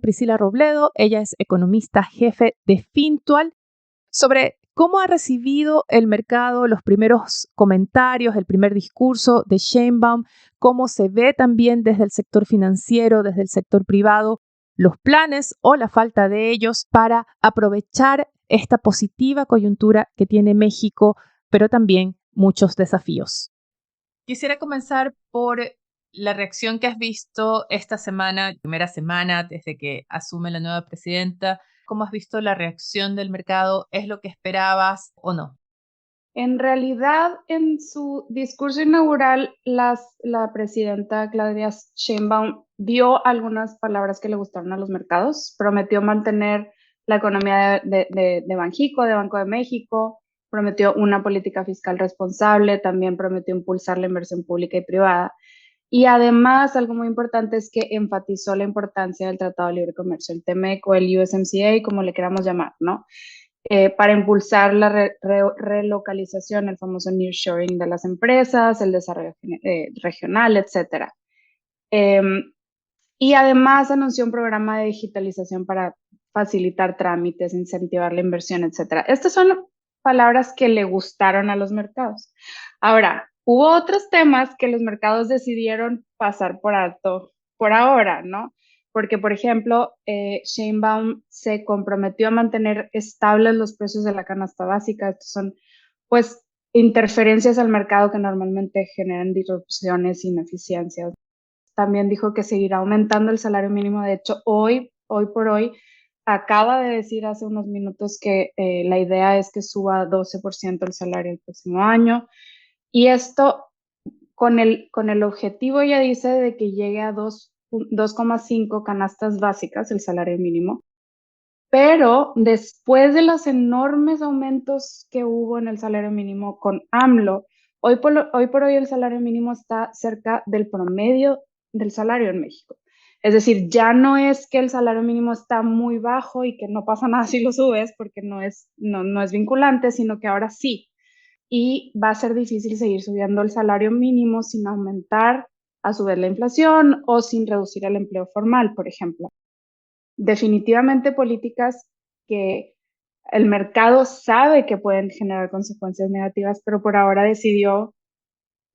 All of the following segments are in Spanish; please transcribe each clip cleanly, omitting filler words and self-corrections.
Priscila Robledo. Ella es economista jefe de Fintual, sobre cómo ha recibido el mercado los primeros comentarios, el primer discurso de Sheinbaum, cómo se ve también desde el sector financiero, desde el sector privado, los planes o la falta de ellos para aprovechar esta positiva coyuntura que tiene México, pero también muchos desafíos. Quisiera comenzar por la reacción que has visto esta semana, primera semana desde que asume la nueva presidenta. ¿Cómo has visto la reacción del mercado? ¿Es lo que esperabas o no? En realidad, en su discurso inaugural, la presidenta Claudia Sheinbaum dio algunas palabras que le gustaron a los mercados. Prometió mantener la economía de Banxico, de Banco de México, prometió una política fiscal responsable, también prometió impulsar la inversión pública y privada. Y además, algo muy importante es que enfatizó la importancia del Tratado de Libre Comercio, el TEMEC o el USMCA, como le queramos llamar, ¿no? Para impulsar la relocalización, el famoso nearshoring de las empresas, el desarrollo regional, etcétera. Y además anunció un programa de digitalización para facilitar trámites, incentivar la inversión, etcétera. Estas son palabras que le gustaron a los mercados. Ahora, hubo otros temas que los mercados decidieron pasar por alto por ahora, ¿no? Porque, por ejemplo, Sheinbaum se comprometió a mantener estables los precios de la canasta básica. Estos son, pues, interferencias al mercado que normalmente generan disrupciones, ineficiencias. También dijo que seguirá aumentando el salario mínimo. De hecho, hoy por hoy, acaba de decir hace unos minutos que la idea es que suba 12% el salario el próximo año. Y esto con el objetivo, ya dice, de que llegue a 2,5 canastas básicas el salario mínimo. Pero después de los enormes aumentos que hubo en el salario mínimo con AMLO, hoy por hoy el salario mínimo está cerca del promedio del salario en México. Es decir, ya no es que el salario mínimo está muy bajo y que no pasa nada si lo subes porque no es vinculante, sino que ahora sí. Y va a ser difícil seguir subiendo el salario mínimo sin aumentar a su vez la inflación o sin reducir el empleo formal, por ejemplo. Definitivamente políticas que el mercado sabe que pueden generar consecuencias negativas, pero por ahora decidió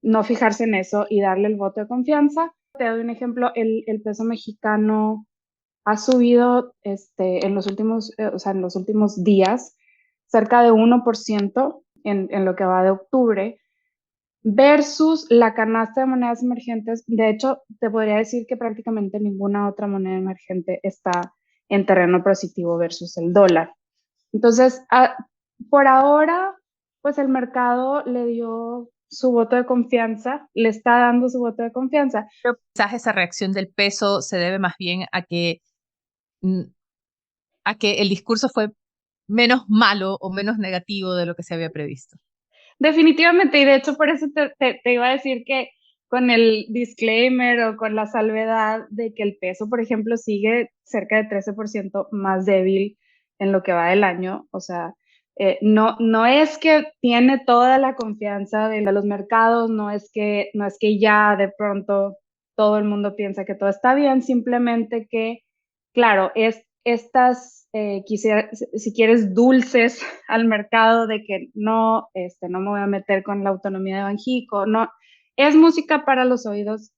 no fijarse en eso y darle el voto de confianza. Te doy un ejemplo, el peso mexicano ha subido en los últimos días cerca de 1% en lo que va de octubre, versus la canasta de monedas emergentes. De hecho, te podría decir que prácticamente ninguna otra moneda emergente está en terreno positivo versus el dólar. Entonces, por ahora, pues el mercado le dio su voto de confianza, le está dando su voto de confianza. Pero quizás esa reacción del peso se debe más bien mm, a que el discurso fue menos malo o menos negativo de lo que se había previsto. Definitivamente, y de hecho por eso te iba a decir que con el disclaimer o con la salvedad de que el peso, por ejemplo, sigue cerca de 13% más débil en lo que va del año. O sea, no es que tiene toda la confianza de los mercados, no es que ya de pronto todo el mundo piensa que todo está bien, simplemente que, claro, estas, si quieres, dulces al mercado de que no me voy a meter con la autonomía de Banxico, no, es música para los oídos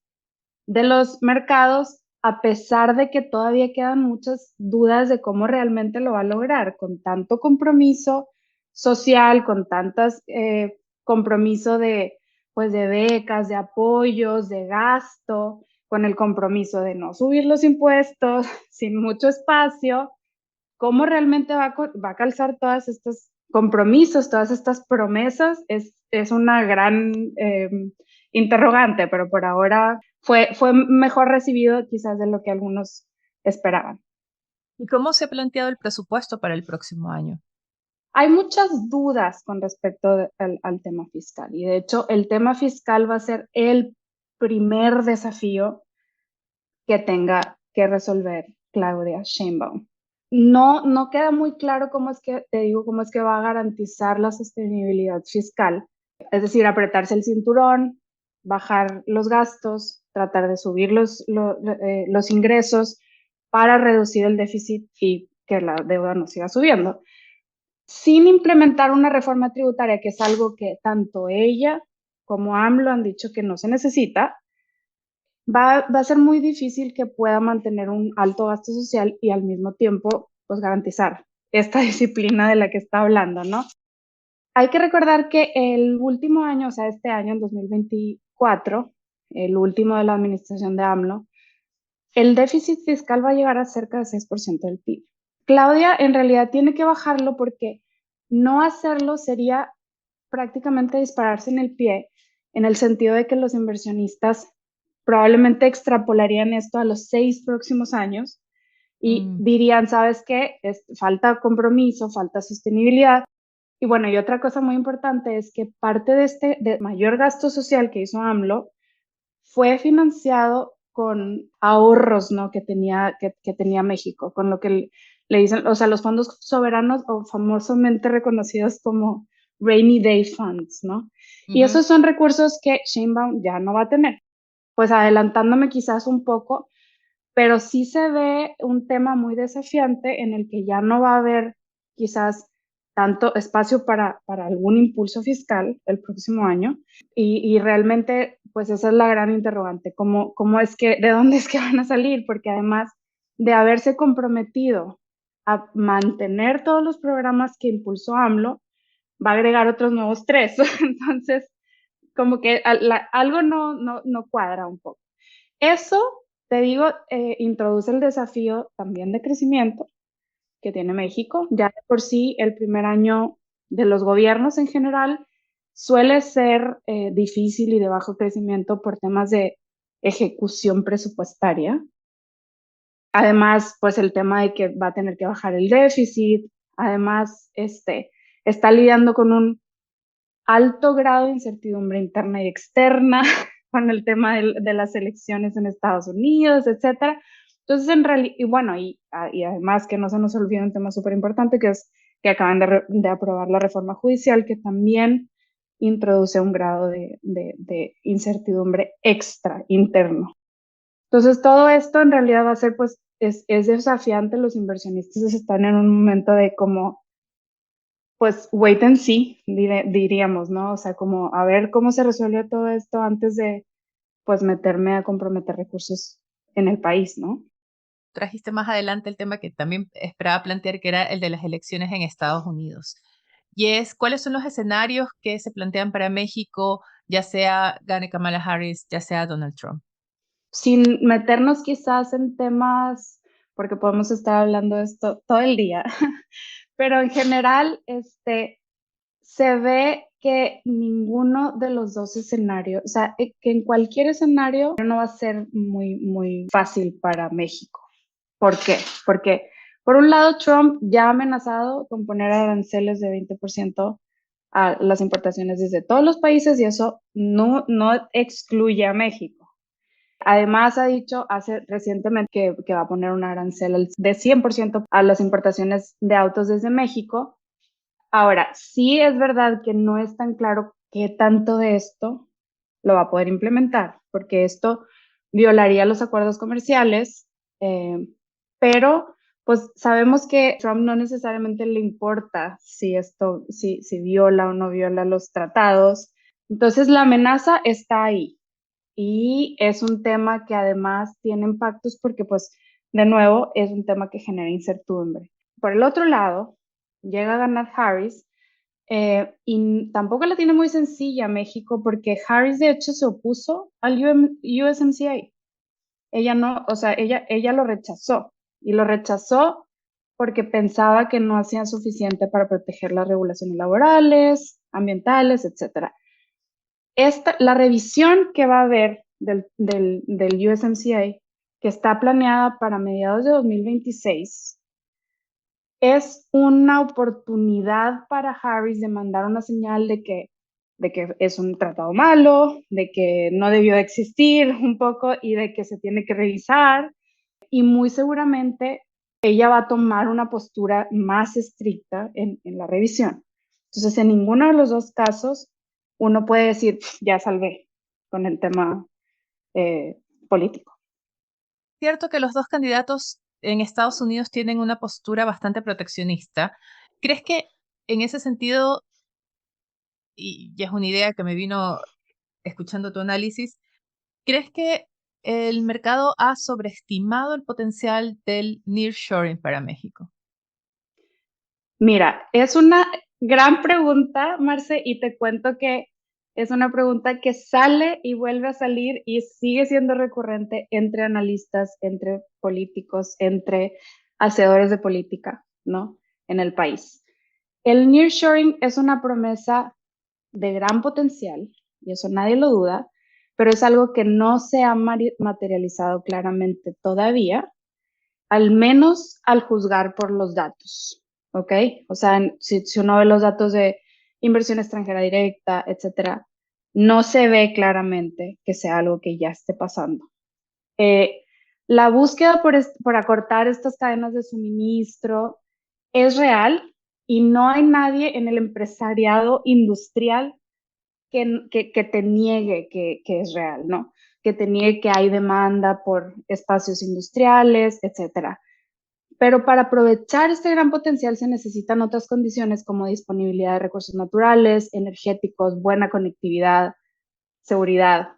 de los mercados, a pesar de que todavía quedan muchas dudas de cómo realmente lo va a lograr, con tanto compromiso social, con tantos compromiso pues de becas, de apoyos, de gasto, con el compromiso de no subir los impuestos, sin mucho espacio. ¿Cómo realmente va a calzar todos estos compromisos, todas estas promesas? Es una gran interrogante, pero por ahora fue mejor recibido quizás de lo que algunos esperaban. ¿Y cómo se ha planteado el presupuesto para el próximo año? Hay muchas dudas con respecto al tema fiscal, y de hecho el tema fiscal va a ser el primer desafío que tenga que resolver Claudia Sheinbaum. No queda muy claro cómo es que va a garantizar la sostenibilidad fiscal. Es decir, apretarse el cinturón, bajar los gastos, tratar de subir los ingresos, para reducir el déficit y que la deuda no siga subiendo, sin implementar una reforma tributaria, que es algo que tanto ella como AMLO han dicho que no se necesita. Va a ser muy difícil que pueda mantener un alto gasto social y al mismo tiempo, pues, garantizar esta disciplina de la que está hablando, ¿no? Hay que recordar que el último año, o sea, este año, en 2024, el último de la administración de AMLO, el déficit fiscal va a llegar a cerca de 6% del PIB. Claudia en realidad tiene que bajarlo porque no hacerlo sería prácticamente dispararse en el pie, en el sentido de que los inversionistas probablemente extrapolarían esto a los 6 próximos años y dirían, ¿sabes qué? Falta compromiso, falta sostenibilidad. Y bueno, y otra cosa muy importante es que parte de de mayor gasto social que hizo AMLO fue financiado con ahorros, ¿no? Que tenía México, con lo que le dicen, o sea, los fondos soberanos o famosamente reconocidos como Rainy Day Funds, ¿no? Y esos son recursos que Sheinbaum ya no va a tener. Pues adelantándome quizás un poco, pero sí se ve un tema muy desafiante en el que ya no va a haber quizás tanto espacio para algún impulso fiscal el próximo año y realmente pues esa es la gran interrogante, ¿cómo es que, de dónde es que van a salir? Porque además de haberse comprometido a mantener todos los programas que impulsó AMLO, va a agregar otros nuevos 3, entonces como que algo no cuadra un poco. Eso, te digo, introduce el desafío también de crecimiento que tiene México. Ya de por sí el primer año de los gobiernos en general suele ser difícil y de bajo crecimiento por temas de ejecución presupuestaria. Además, pues el tema de que va a tener que bajar el déficit. Además, está lidiando con un alto grado de incertidumbre interna y externa, con el tema de las elecciones en Estados Unidos, etcétera. Entonces, en realidad, y bueno, y además que no se nos olvide un tema súper importante, que es que acaban de aprobar la reforma judicial, que también introduce un grado de incertidumbre extra interno. Entonces, todo esto en realidad va a ser, pues, es desafiante. Los inversionistas están en un momento de como, pues, wait and see, diríamos, ¿no? O sea, como a ver cómo se resuelve todo esto antes de, pues, meterme a comprometer recursos en el país, ¿no? Trajiste más adelante el tema que también esperaba plantear, que era el de las elecciones en Estados Unidos. Y es, ¿cuáles son los escenarios que se plantean para México, ya sea gane Kamala Harris, ya sea Donald Trump? Sin meternos quizás en temas, porque podemos estar hablando de esto todo el día, pero en general, se ve que ninguno de los dos escenarios, o sea, que en cualquier escenario no va a ser muy fácil para México. ¿Por qué? Porque, por un lado, Trump ya ha amenazado con poner aranceles de 20% a las importaciones desde todos los países y eso no excluye a México. Además, ha dicho recientemente que va a poner un arancel de 100% a las importaciones de autos desde México. Ahora, sí es verdad que no es tan claro qué tanto de esto lo va a poder implementar, porque esto violaría los acuerdos comerciales, pero pues sabemos que Trump no necesariamente le importa si viola o no viola los tratados. Entonces la amenaza está ahí y es un tema que además tiene impactos porque pues de nuevo es un tema que genera incertidumbre. Por el otro lado, llega a ganar Harris. Y tampoco la tiene muy sencilla México porque Harris de hecho se opuso al USMCA. Ella no, o sea, ella lo rechazó y lo rechazó porque pensaba que no hacían suficiente para proteger las regulaciones laborales, ambientales, etcétera. La revisión que va a haber del USMCA, que está planeada para mediados de 2026, es una oportunidad para Harris de mandar una señal de que es un tratado malo, de que no debió de existir un poco y de que se tiene que revisar. Y muy seguramente ella va a tomar una postura más estricta en la revisión. Entonces, en ninguno de los dos casos uno puede decir, ya salvé con el tema político. Cierto que los dos candidatos en Estados Unidos tienen una postura bastante proteccionista. ¿Crees que en ese sentido, y ya es una idea que me vino escuchando tu análisis, crees que el mercado ha sobreestimado el potencial del nearshoring para México? Mira, es una gran pregunta, Marce, y te cuento que es una pregunta que sale y vuelve a salir y sigue siendo recurrente entre analistas, entre políticos, entre hacedores de política, ¿no? En el país. El nearshoring es una promesa de gran potencial, y eso nadie lo duda, pero es algo que no se ha materializado claramente todavía, al menos al juzgar por los datos, ¿ok? O sea, si uno ve los datos de inversión extranjera directa, etcétera, no se ve claramente que sea algo que ya esté pasando. Eh, la búsqueda por acortar estas cadenas de suministro es real y no hay nadie en el empresariado industrial que te niegue que es real, ¿no? Que te niegue que hay demanda por espacios industriales, etcétera. Pero para aprovechar este gran potencial se necesitan otras condiciones como disponibilidad de recursos naturales, energéticos, buena conectividad, seguridad,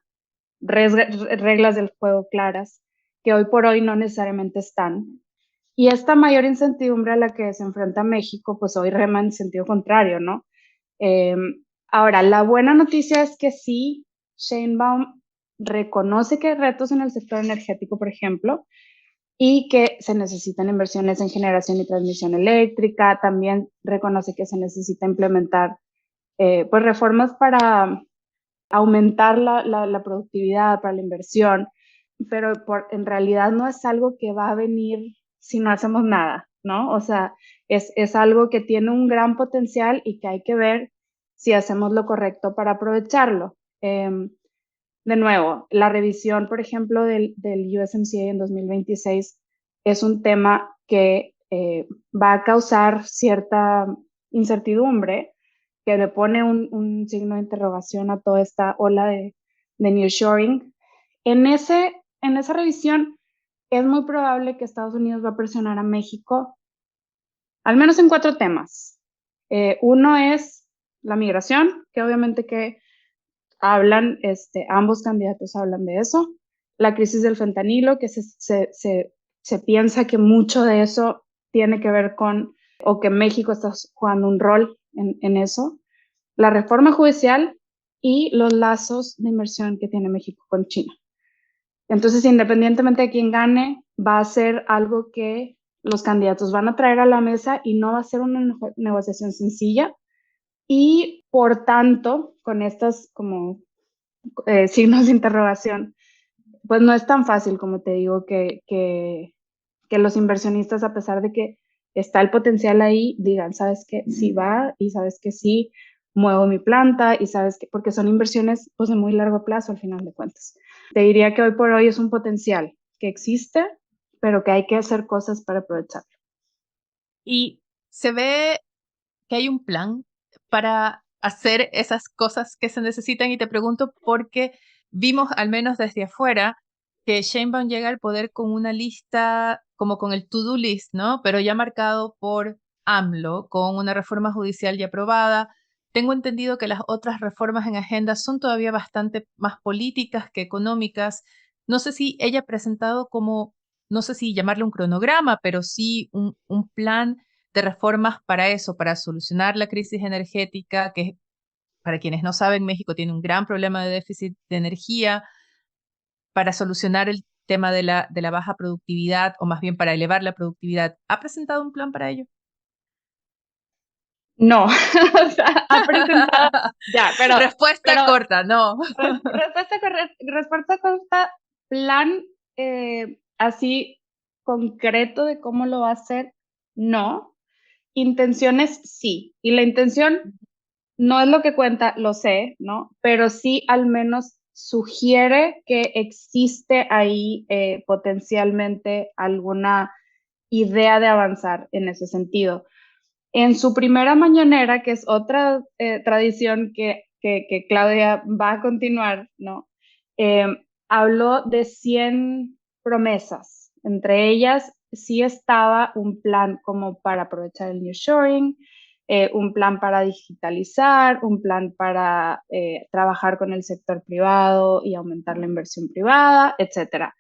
reglas del juego claras, que hoy por hoy no necesariamente están. Y esta mayor incertidumbre a la que se enfrenta México, pues hoy rema en sentido contrario, ¿no? Eh, Ahora, la buena noticia es que sí, Sheinbaum reconoce que hay retos en el sector energético, por ejemplo, y que se necesitan inversiones en generación y transmisión eléctrica. También reconoce que se necesita implementar pues reformas para aumentar la productividad, para la inversión, pero en realidad no es algo que va a venir si no hacemos nada, ¿no? O sea, es algo que tiene un gran potencial y que hay que ver si hacemos lo correcto para aprovecharlo. De nuevo, la revisión, por ejemplo, del USMCA en 2026 es un tema que va a causar cierta incertidumbre, que le pone un signo de interrogación a toda esta ola de nearshoring. En esa revisión es muy probable que Estados Unidos va a presionar a México, al menos en 4 temas. Uno es la migración, que obviamente que hablan, ambos candidatos hablan de eso. La crisis del fentanilo, que se piensa que mucho de eso tiene que ver con, o que México está jugando un rol en eso. La reforma judicial y los lazos de inversión que tiene México con China. Entonces, independientemente de quién gane, va a ser algo que los candidatos van a traer a la mesa y no va a ser una negociación sencilla. Y por tanto, con estas como signos de interrogación, pues no es tan fácil, como te digo, que los inversionistas, a pesar de que está el potencial ahí, digan, sabes que sí va y sabes que sí muevo mi planta y sabes que, porque son inversiones pues de muy largo plazo al final de cuentas. Te diría que hoy por hoy es un potencial que existe, pero que hay que hacer cosas para aprovecharlo. Y se ve que hay un plan para hacer esas cosas que se necesitan y te pregunto porque vimos, al menos desde afuera, que Sheinbaum llega al poder con una lista, como con el to-do list, ¿no? Pero ya marcado por AMLO, con una reforma judicial ya aprobada. Tengo entendido que las otras reformas en agenda son todavía bastante más políticas que económicas. No sé si ella ha presentado como, no sé si llamarle un cronograma, pero sí un plan de reformas para eso, para solucionar la crisis energética, que para quienes no saben, México tiene un gran problema de déficit de energía, para solucionar el tema de la baja productividad, o más bien para elevar la productividad. ¿Ha presentado un plan para ello? No, o sea, ha presentado, ya, Respuesta pero corta, no. respuesta corta, plan así concreto de cómo lo va a hacer, no. Intenciones, sí. Y la intención no es lo que cuenta, lo sé, ¿no? Pero sí al menos sugiere que existe ahí potencialmente alguna idea de avanzar en ese sentido. En su primera mañanera, que es otra tradición que Claudia va a continuar, ¿no? Eh, Habló de 100 promesas, entre ellas sí estaba un plan como para aprovechar el nearshoring, un plan para digitalizar, un plan para trabajar con el sector privado y aumentar la inversión privada, etcétera.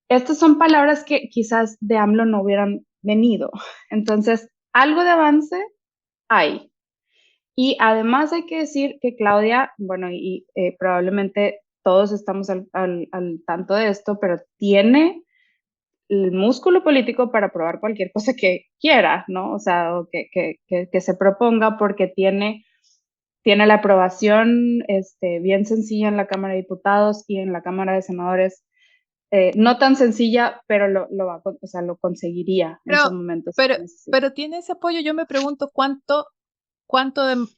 Estas son palabras que quizás de AMLO no hubieran venido. Entonces, algo de avance hay. Y además hay que decir que Claudia, bueno, y probablemente todos estamos al tanto de esto, pero tiene el músculo político para aprobar cualquier cosa que quiera, ¿no? O sea, o que se proponga porque tiene la aprobación bien sencilla en la Cámara de Diputados y en la Cámara de Senadores. No tan sencilla, pero o sea, lo conseguiría en su Pero, momento si pero, se necesita. pero tiene ese apoyo. Yo me pregunto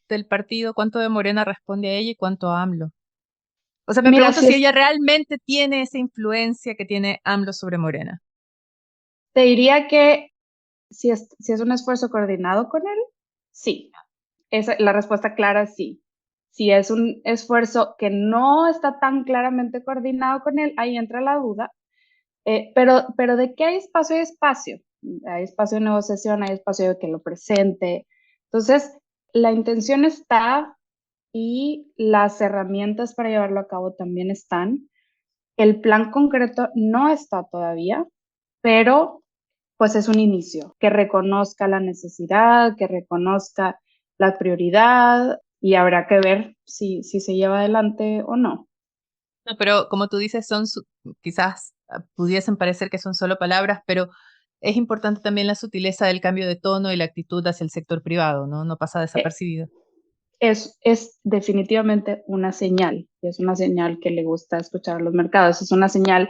del partido, cuánto de Morena responde a ella y cuánto a AMLO. O sea, me Mira, pregunto si si es, ella realmente tiene esa influencia que tiene AMLO sobre Morena. te diría que si es un esfuerzo coordinado con él, sí. La respuesta clara es sí. Si es un esfuerzo que no está tan claramente coordinado con él, ahí entra la duda. Pero de qué hay espacio, hay espacio. Hay espacio de negociación, hay espacio de que lo presente. Entonces, la intención está y las herramientas para llevarlo a cabo también están. El plan concreto no está todavía, pero pues es un inicio, que reconozca la necesidad, que reconozca la prioridad y habrá que ver si se lleva adelante o no. No, pero como tú dices, quizás pudiesen parecer que son solo palabras, pero es importante también la sutileza del cambio de tono y la actitud hacia el sector privado, ¿no? No pasa Eh, desapercibido. es definitivamente una señal, y es una señal que le gusta escuchar a los mercados, es una señal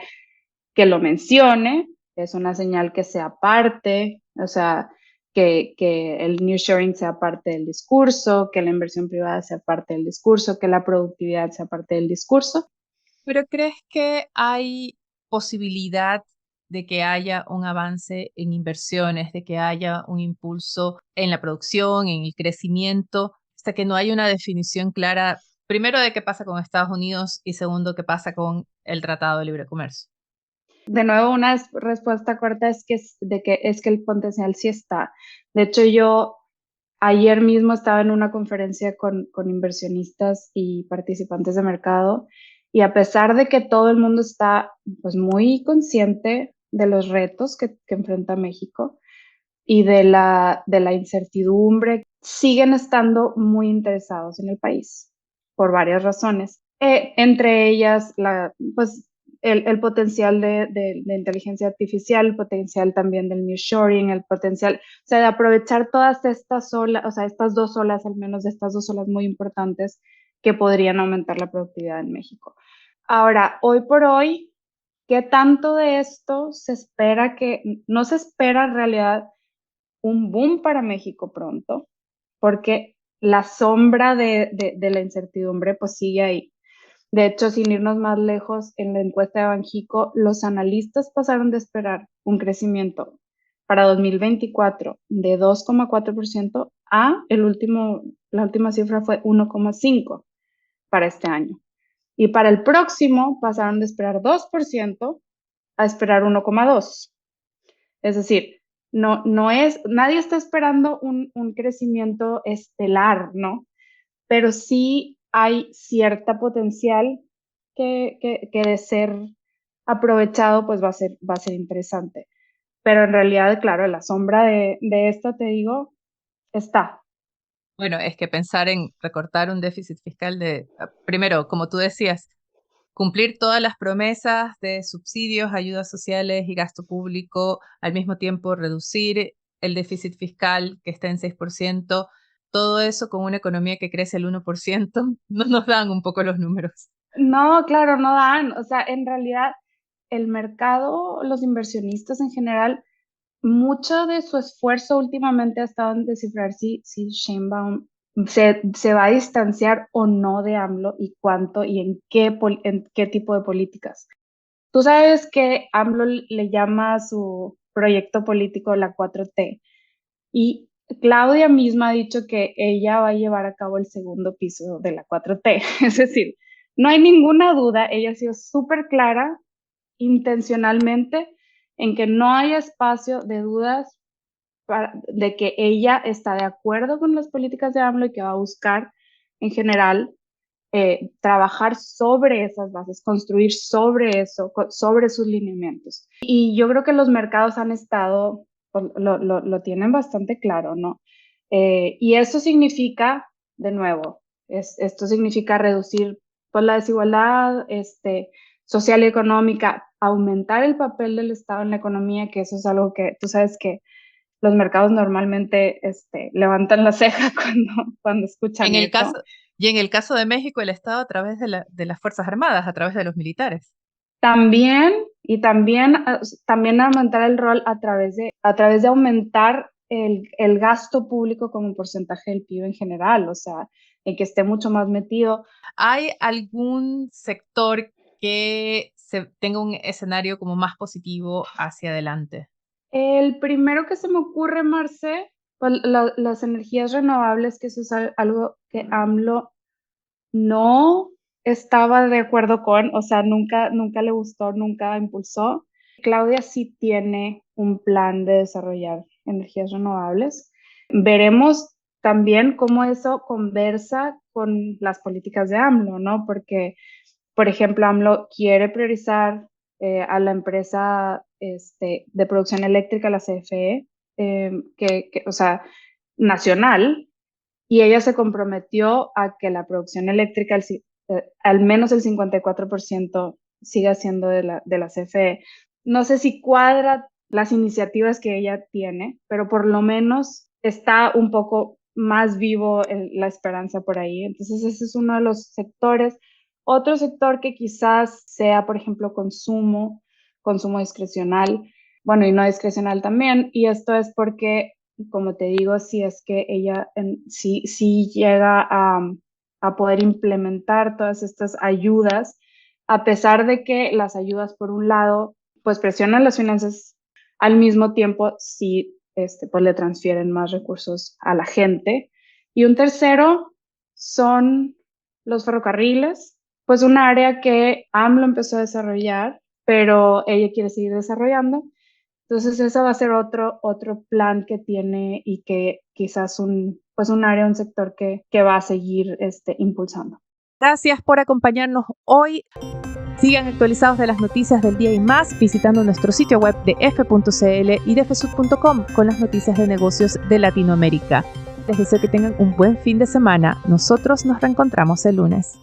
que lo mencione, es una señal que sea parte, o sea, que el nearshoring sea parte del discurso, que la inversión privada sea parte del discurso, que la productividad sea parte del discurso. ¿Pero crees que hay posibilidad de que haya un avance en inversiones, de que haya un impulso en la producción, en el crecimiento, hasta que no haya una definición clara, primero de qué pasa con Estados Unidos y segundo, qué pasa con el Tratado de Libre Comercio? De nuevo, una respuesta corta es que el potencial sí está. De hecho, yo ayer mismo estaba en una conferencia con inversionistas y participantes de mercado y a pesar de que todo el mundo está pues muy consciente de los retos que enfrenta México y de la incertidumbre, siguen estando muy interesados en el país por varias razones. Entre ellas, pues, el potencial de inteligencia artificial, el potencial también del nearshoring, el potencial, o sea, de aprovechar todas estas olas, o sea, estas dos olas, al menos de estas dos olas muy importantes que podrían aumentar la productividad en México. Ahora, hoy por hoy, ¿qué tanto de esto se espera no se espera en realidad un boom para México pronto? Porque la sombra de la incertidumbre pues sigue ahí. De hecho, sin irnos más lejos, en la encuesta de Banjico, los analistas pasaron de esperar un crecimiento para 2024 de 2,4% a la última cifra fue 1,5% para este año. Y para el próximo pasaron de esperar 2% a esperar 1,2%. Es decir, nadie está esperando un crecimiento estelar, ¿no? Pero sí hay cierta potencial que de ser aprovechado, pues va a ser interesante. Pero en realidad, claro, la sombra de esto, te digo, está. Bueno, es que pensar en recortar un déficit fiscal primero, como tú decías, cumplir todas las promesas de subsidios, ayudas sociales y gasto público, al mismo tiempo reducir el déficit fiscal que está en 6%, todo eso con una economía que crece el 1%, no nos dan un poco los números. No, claro, no dan. O sea, en realidad, el mercado, los inversionistas en general, mucho de su esfuerzo últimamente ha estado en descifrar si Sheinbaum se va a distanciar o no de AMLO y cuánto y en qué tipo de políticas. Tú sabes que AMLO le llama a su proyecto político la 4T y Claudia misma ha dicho que ella va a llevar a cabo el segundo piso de la 4T. Es decir, no hay ninguna duda, ella ha sido súper clara intencionalmente en que no hay espacio de dudas de que ella está de acuerdo con las políticas de AMLO y que va a buscar en general trabajar sobre esas bases, construir sobre eso, sobre sus lineamientos. Y yo creo que los mercados han estado, pues, lo tienen bastante claro, ¿no? Y eso significa, de nuevo, esto significa reducir pues, la desigualdad social y económica, aumentar el papel del Estado en la economía, que eso es algo que tú sabes que los mercados normalmente levantan la ceja cuando escuchan En el eso. caso, y en el caso de México, el Estado a través de las Fuerzas Armadas, a través de los militares. También, y también aumentar el rol a través de aumentar el gasto público como porcentaje del PIB en general, o sea, en que esté mucho más metido. ¿Hay algún sector que tenga un escenario como más positivo hacia adelante? El primero que se me ocurre, Marce, pues, las energías renovables, que eso es algo que AMLO no estaba de acuerdo con, o sea, nunca le gustó, nunca impulsó. Claudia sí tiene un plan de desarrollar energías renovables. Veremos también cómo eso conversa con las políticas de AMLO, ¿no? Porque, por ejemplo, AMLO quiere priorizar a la empresa de producción eléctrica, la CFE, o sea, nacional, y ella se comprometió a que la producción eléctrica, al menos el 54%, siga siendo de la CFE. No sé si cuadra las iniciativas que ella tiene, pero por lo menos está un poco más vivo la esperanza por ahí. Entonces ese es uno de los sectores. Otro sector que quizás sea, por ejemplo, consumo discrecional, bueno, y no discrecional también, y esto es porque, como te digo, si es que ella sí llega a poder implementar todas estas ayudas, a pesar de que las ayudas, por un lado, pues presionan las finanzas, al mismo tiempo sí pues le transfieren más recursos a la gente. Y un tercero son los ferrocarriles, pues un área que AMLO empezó a desarrollar, pero ella quiere seguir desarrollando. Entonces, ese va a ser otro plan que tiene y que quizás pues un área, un sector que va a seguir impulsando. Gracias por acompañarnos hoy. Sigan actualizados de las noticias del día y más visitando nuestro sitio web de f.cl y de fesud.com con las noticias de negocios de Latinoamérica. Les deseo que tengan un buen fin de semana. Nosotros nos reencontramos el lunes.